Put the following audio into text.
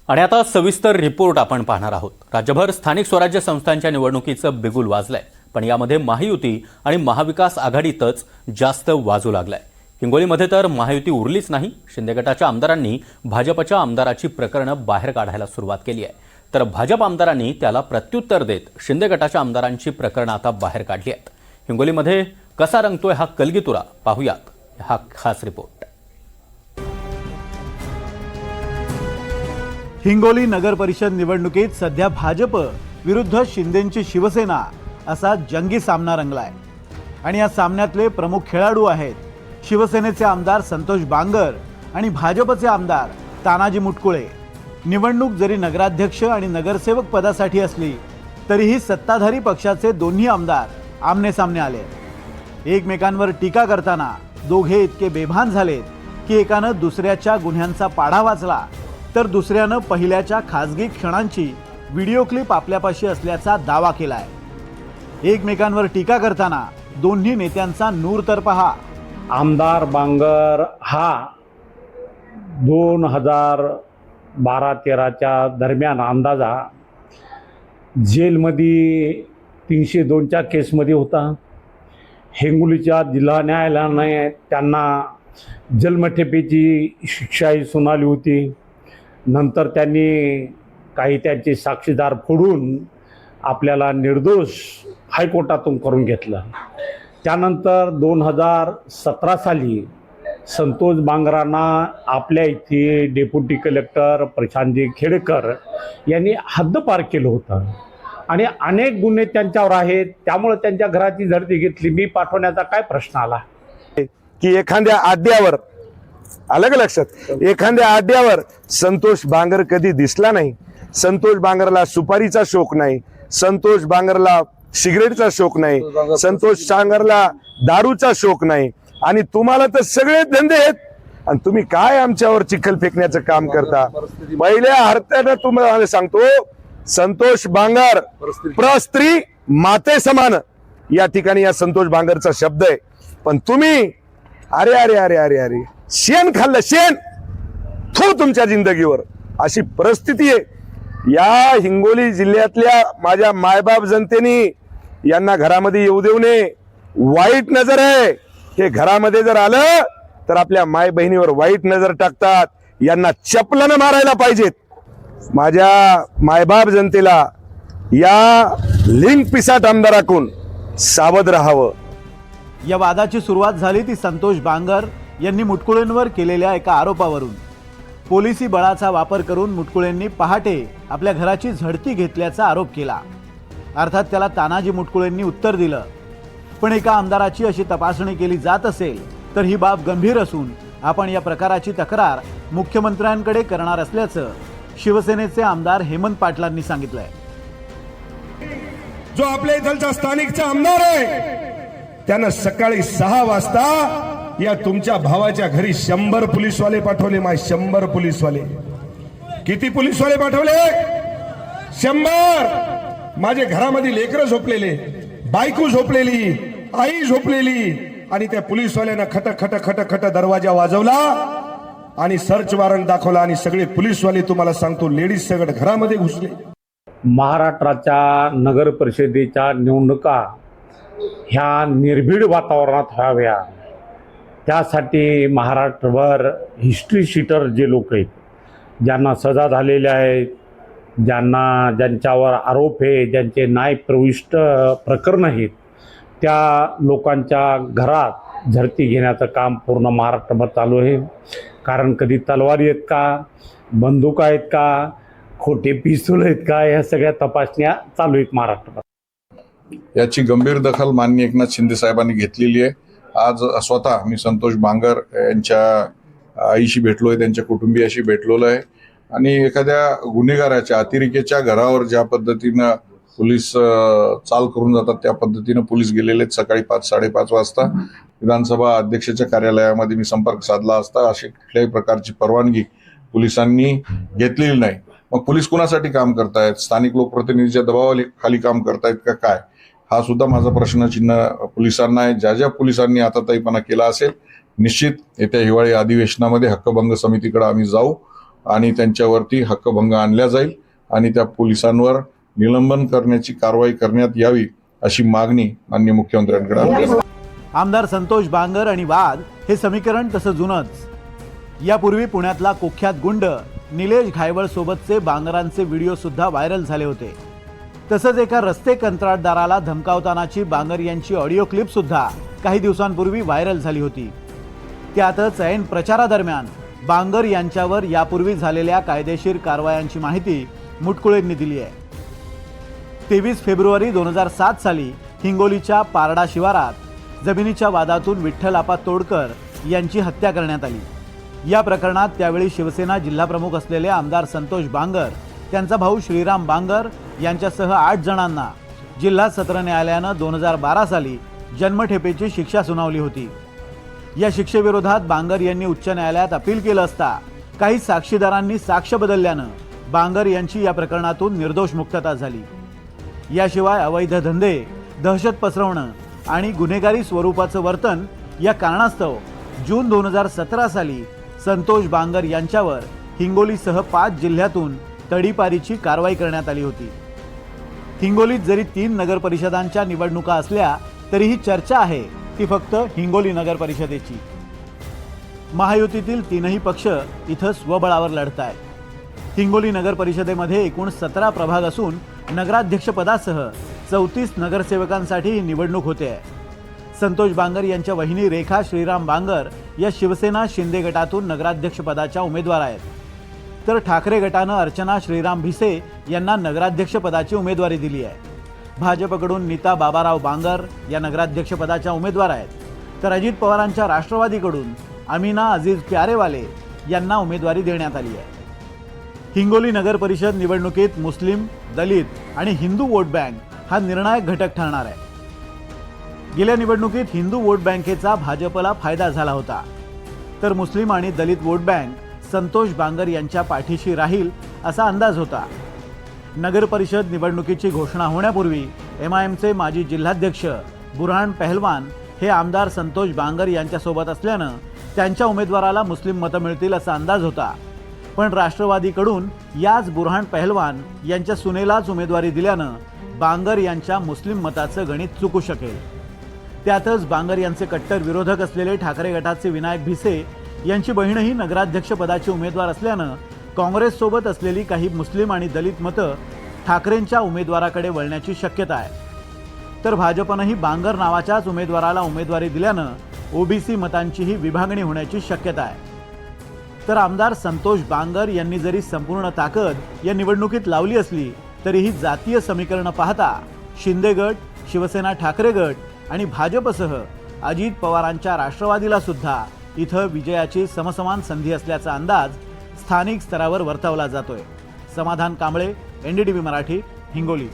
आणि आता सविस्तर रिपोर्ट आपण पाहणार आहोत। राज्यभर स्थानिक स्वराज्य संस्थांच्या निवडणुकीचं बिगुल वाजलंय, पण यामध्ये महायुती आणि महाविकास आघाडीतच जास्त वाजू लागलाय। हिंगोलीमध्ये तर महायुती उरलीच नाही, शिंदे गटाच्या आमदारांनी भाजपच्या आमदाराची प्रकरणं बाहेर काढायला सुरुवात केली आहे, तर भाजप आमदारांनी त्याला प्रत्युत्तर देत शिंदे गटाच्या आमदारांची प्रकरणं आता बाहेर काढली आहेत। हिंगोलीमध्ये कसा रंगतोय हा कलगीतुरा, पाहूयात हा खास रिपोर्ट। हिंगोली नगर परिषद निवडणुकीत सध्या भाजप विरुद्ध शिंदेंची शिवसेना असा जंगी सामना रंगलाय आणि या सामन्यातले प्रमुख खेळाडू आहेत शिवसेनेचे आमदार संतोष बांगर आणि भाजपचे आमदार तानाजी मुटकुळे। निवडणूक जरी नगराध्यक्ष आणि नगरसेवक पदासाठी असली तरीही सत्ताधारी पक्षाचे दोन्ही आमदार आमनेसामने आले। एकमेकांवर टीका करताना दोघे इतके बेभान झालेत की एकानं दुसऱ्याच्या गुन्ह्यांचा पाढा वाचला, तर दुसऱ्यानं पहिल्याच्या खासगी क्षणांची व्हिडिओ क्लिप आपल्यापाशी असल्याचा दावा केलाय। एकमेकांवर टीका करताना दोन्ही नेत्यांचा नूर तर पहा। आमदार बांगर हा 2012-13च्या दरम्यान अंदाजा जेलमध्ये 302च्या केसमध्ये होता। हिंगोलीच्या जिल्हा न्यायालयाने त्यांना जन्मठेपेची शिक्षाही सुनावली होती। नंतर त्यांनी काही त्यांचे साक्षीदार फोडून आपल्याला निर्दोष हायकोर्टातून करून घेतलं। त्यानंतर 2017 साली संतोष बांगरांना आपल्या इथे डेप्युटी कलेक्टर प्रशांतजी खेडेकर यांनी हद्दपार केलं होतं आणि अनेक गुन्हे त्यांच्यावर आहेत, त्यामुळे त्यांच्या घराची झडती घेतली। मी पाठवण्याचा काय प्रश्न आला की एखाद्या आड्यावर अलग लक्षात, एखाद्या आड्यावर संतोष बांगर कधी दिसला नाही। संतोष बांगरला सुपारीचा शौक नाही, संतोष बांगरला सिगरेटचा शौक नाही, संतोष बांगरला दारूचा शौक नाही, आणि तुम्हाला तर सगळे धंदे आहेत आणि तुम्ही काय आमच्यावर चिखल फेकण्याचं काम करता। पहिल्या अर्थानं तुम्हाला सांगतो, संतोष बांगर प्रस्त्री माते समान या ठिकाणी या संतोष बांगरचा शब्द आहे। पण तुम्ही अरे अरे अरे अरे अरे शेण खाल्लं, शेण थो तुमच्या जिंदगीवर, अशी परिस्थिती आहे। या हिंगोली जिल्ह्यातल्या माझ्या मायबाप जनतेने यांना घरामध्ये येऊ देऊ नये, वाईट नजर आहे। हे घरामध्ये जर आलं तर आपल्या माय बहिणीवर वाईट नजर टाकतात, यांना चपलानं मारायला पाहिजेत। माझ्या मायबाप जनतेला या लिंक पिसाट आमदाराकडून सावध राहावं। या वादाची सुरुवात झाली ती संतोष बांगर यांनी मुटकुळेंवर केलेल्या एका आरोपावरून। पोलिसी बळाचा वापर करून मुटकुळेंनी पहाटे आपल्या घराची झडती घेतल्याचा आरोप केला। अर्थात त्याला तानाजी मुटकुळेंनी उत्तर दिलं, पण एका आमदाराची अशी तपासणी केली जात असेल तर ही बाब गंभीर असून आपण या प्रकाराची तक्रार मुख्यमंत्र्यांकडे करणार असल्याचं शिवसेनेचे आमदार हेमंत पाटलांनी सांगितलंय। जो आपल्या इथलचा स्थानिकचा आमदार आहे त्यानं सकाळी 6 वाजता या तुमच्या भावाच्या घरी 100 पोलीसवाले पाठवले। 100 पोलीसवाले, किती पोलीसवाले पाठवले? 100। माझे घरामध्ये लेकरं झोपलेले, बायको झोपलेली, आई झोपलेली, आणि त्या पोलीसवाल्यांना खट खट खट खट दरवाजा वाजवला आणि सर्च वॉरंट दाखवला आणि सगळे पोलीसवाले तुम्हाला सांगतो लेडीज सगळं घरामध्ये घुसले। महाराष्ट्राच्या नगर परिषदेच्या निवडणुका ह्या निर्भीड वातावरणात व्हाव्या, त्यासाठी महाराष्ट्रभर हिस्ट्री शीटर जे लोक आहेत, ज्यांना सजा झालेल्या आहेत, ज्यांच्यावर आरोप आहे, ज्यांचे न्यायप्रविष्ट प्रकरण आहेत, त्या लोकांच्या घरात झडती घेण्याचं काम पूर्ण महाराष्ट्रभर चालू आहे। कारण कधी तलवारी आहेत का, बंदूक आहेत का, खोटे पिस्तूल आहेत का, ह्या सगळ्या तपासण्या चालू आहेत महाराष्ट्रात। याची गंभीर दखल माननीय एकनाथ शिंदे साहेबांनी घेतलेली आहे। आज स्वतः मी संतोष बांगर यांच्या आईशी भेटलोय, त्यांच्या कुटुंबियाशी भेटलेलो आहे, आणि एखाद्या गुन्हेगाराच्या अतिरेक्याच्या घरावर ज्या पद्धतीनं पोलीस चाल करून जातात त्या पद्धतीनं पोलीस गेलेले आहेत। सकाळी 5-5:30 वाजता विधानसभा अध्यक्षाच्या कार्यालयामध्ये मी संपर्क साधला असता अशी कुठल्याही प्रकारची परवानगी पोलिसांनी घेतलेली नाही। मग पोलीस कुणासाठी काम करतायत? स्थानिक लोकप्रतिनिधीच्या दबावाखाली काम करतायत का काय? हा सुद्धा माझा प्रश्नचिन्ह पोलिसांना आहे। ज्या पोलिसांनी आताताईपणा केला असेल, निश्चित येत्या हिवाळी अधिवेशनामध्ये हक्कभंग समितीकडे आम्ही जाऊ आणि त्यांच्यावरती हक्कभंग आणला जाईल आणि त्या पोलिसांवर निलंबन करण्याची कारवाई करण्यात यावी अशी मागणी माननीय मुख्यमंत्र्यांकडे आहे. आमदार संतोष बांगर आणि वाद हे समीकरण तसं जुनंच. यापूर्वी पुण्यातला कुख्यात गुंड निलेश घायवळ सोबतचे बांगरांचे व्हिडिओ सुद्धा व्हायरल झाले होते. तसंच एका रस्ते कंत्राटदाराला धमकावतानाची बांगर यांची ऑडिओ क्लिप सुद्धा काही दिवसांपूर्वी व्हायरल झाली होती. त्यातच ऐन प्रचारादरम्यान बांगर यांच्यावर यापूर्वी झालेल्या कायदेशीर कारवायांची माहिती मुटकुळेंनी दिली आहे. 23 फेब्रुवारी 2007 साली हिंगोलीच्या पारडा शिवारात जमिनीच्या वादातून विठ्ठलापा तोडकर यांची हत्या करण्यात आली. या प्रकरणात त्यावेळी शिवसेना जिल्हाप्रमुख असलेले आमदार संतोष बांगर, त्यांचा भाऊ श्रीराम बांगर यांच्यासह 8 जणांना जिल्हा सत्र न्यायालयानं 2012 साली जन्मठेपेची शिक्षा सुनावली होती. या शिक्षेविरोधात बांगर यांनी उच्च न्यायालयात अपील केलं असता काही साक्षीदारांनी साक्ष बदलल्यानं बांगर यांची या प्रकरणातून निर्दोष मुक्तता झाली. याशिवाय अवैध धंदे, दहशत पसरवणं आणि गुन्हेगारी स्वरूपाचं वर्तन या कारणास्तव जून 2017 साली संतोष बांगर यांच्यावर हिंगोलीसह 5 जिल्ह्यातून तडीपारीची कारवाई करण्यात आली होती. हिंगोलीत जरी 3 नगर परिषदांच्या निवडणुका असल्या तरीही चर्चा आहे ती फक्त हिंगोली नगर परिषदेची. महायुतीतील 3ही पक्ष इथं स्वबळावर लढत आहेत. हिंगोली नगर परिषदेमध्ये एकूण 17 प्रभाग असून नगराध्यक्षपदासह 34 नगरसेवकांसाठी ही निवडणूक होते आहे. संतोष बांगर यांच्या वहिनी रेखा श्रीराम बांगर या शिवसेना शिंदे गटातून नगराध्यक्षपदाच्या उमेदवार आहेत, तर ठाकरे गटानं अर्चना श्रीराम भिसे यांना नगराध्यक्षपदाची उमेदवारी दिली आहे. भाजपकडून नीता बाबाराव बांगर या नगराध्यक्षपदाच्या उमेदवार आहेत, तर अजित पवारांच्या राष्ट्रवादीकडून अमिना अजीज प्यारेवाले यांना उमेदवारी देण्यात आली आहे. हिंगोली नगर परिषद निवडणुकीत मुस्लिम, दलित आणि हिंदू वोट बँक हा निर्णायक घटक ठरणार आहे. गेल्या निवडणुकीत हिंदू वोट बँकेचा भाजपला फायदा झाला होता, तर मुस्लिम आणि दलित वोट बँक संतोष बांगर यांच्या पाठीशी राहील असा अंदाज होता. नगर परिषद निवडणुकीची घोषणा होण्यापूर्वी MIMचे माजी जिल्हाध्यक्ष बुरहान पहलवान हे आमदार संतोष बांगर यांच्यासोबत असल्यानं त्यांच्या उमेदवाराला मुस्लिम मतं मिळतील असा अंदाज होता. पण राष्ट्रवादीकडून याच बुरहान पहलवान यांच्या सुनेलाच उमेदवारी दिल्यानं बांगर यांच्या मुस्लिम मताचं गणित चुकू शकेल. त्यातच बांगर यांचे कट्टर विरोधक असलेले ठाकरे गटाचे विनायक भिसे यांची बहीणही नगराध्यक्षपदाची उमेदवार असल्यानं काँग्रेससोबत असलेली काही मुस्लिम आणि दलित मतं ठाकरेंच्या उमेदवाराकडे वळण्याची शक्यता आहे. तर भाजपनंही बांगर नावाच्याच उमेदवाराला उमेदवारी दिल्यानं OBC मतांचीही विभागणी होण्याची शक्यता आहे. तर आमदार संतोष बांगर यांनी जरी संपूर्ण ताकद या निवडणुकीत लावली असली तरीही जातीय समीकरणं पाहता शिंदे गट, शिवसेना ठाकरे गट आणि भाजपसह अजित पवारांच्या राष्ट्रवादीला सुद्धा इथं विजयाची समसमान संधी असल्याचा अंदाज स्थानिक स्तरावर वर्तवला जातोय. समाधान कांबळे, NDTV मराठी, हिंगोली.